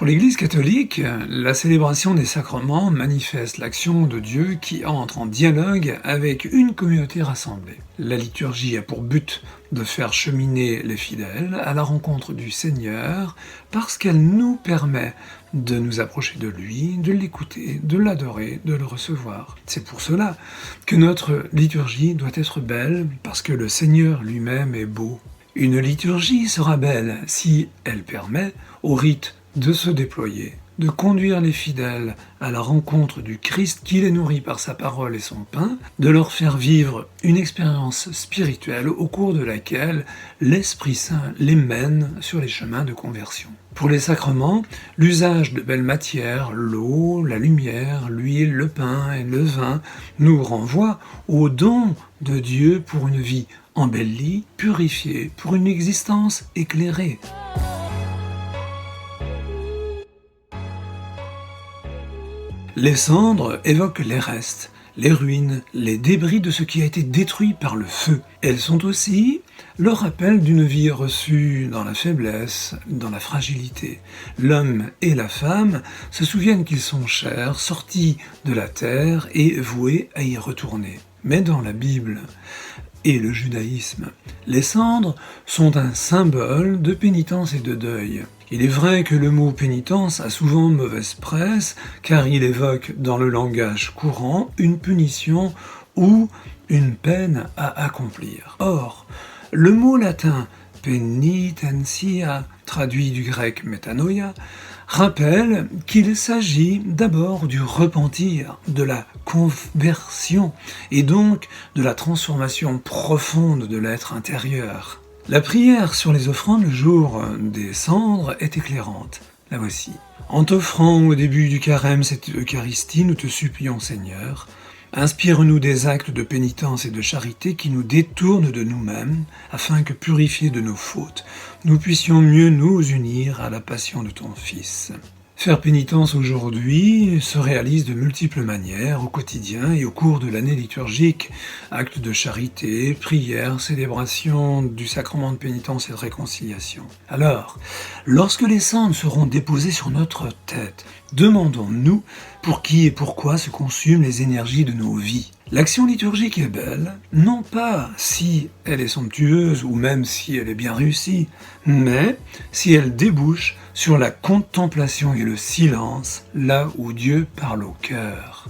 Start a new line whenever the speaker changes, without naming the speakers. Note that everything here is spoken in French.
Pour l'Église catholique, la célébration des sacrements manifeste l'action de Dieu qui entre en dialogue avec une communauté rassemblée. La liturgie a pour but de faire cheminer les fidèles à la rencontre du Seigneur parce qu'elle nous permet de nous approcher de lui, de l'écouter, de l'adorer, de le recevoir. C'est pour cela que notre liturgie doit être belle parce que le Seigneur lui-même est beau. Une liturgie sera belle si elle permet au rite de se déployer, de conduire les fidèles à la rencontre du Christ qui les nourrit par sa parole et son pain, de leur faire vivre une expérience spirituelle au cours de laquelle l'Esprit Saint les mène sur les chemins de conversion. Pour les sacrements, l'usage de belles matières, l'eau, la lumière, l'huile, le pain et le vin, nous renvoie au don de Dieu pour une vie embellie, purifiée, pour une existence éclairée. Les cendres évoquent les restes, les ruines, les débris de ce qui a été détruit par le feu. Elles sont aussi le rappel d'une vie reçue dans la faiblesse, dans la fragilité. L'homme et la femme se souviennent qu'ils sont chers, sortis de la terre et voués à y retourner. Mais dans la Bible et le judaïsme, les cendres sont un symbole de pénitence et de deuil. Il est vrai que le mot pénitence a souvent mauvaise presse, car il évoque dans le langage courant une punition ou une peine à accomplir. Or, le mot latin penitentia, traduit du grec metanoia, rappelle qu'il s'agit d'abord du repentir, de la conversion, et donc de la transformation profonde de l'être intérieur. La prière sur les offrandes le jour des cendres est éclairante. La voici. En t'offrant au début du carême cette Eucharistie, nous te supplions, Seigneur, inspire-nous des actes de pénitence et de charité qui nous détournent de nous-mêmes, afin que, purifiés de nos fautes, nous puissions mieux nous unir à la passion de ton Fils. Faire pénitence aujourd'hui se réalise de multiples manières au quotidien et au cours de l'année liturgique. Actes de charité, prières, célébration du sacrement de pénitence et de réconciliation. Alors, lorsque les cendres seront déposées sur notre tête, demandons-nous pour qui et pourquoi se consument les énergies de nos vies. L'action liturgique est belle, non pas si elle est somptueuse ou même si elle est bien réussie, mais si elle débouche sur la contemplation et le silence, là où Dieu parle au cœur.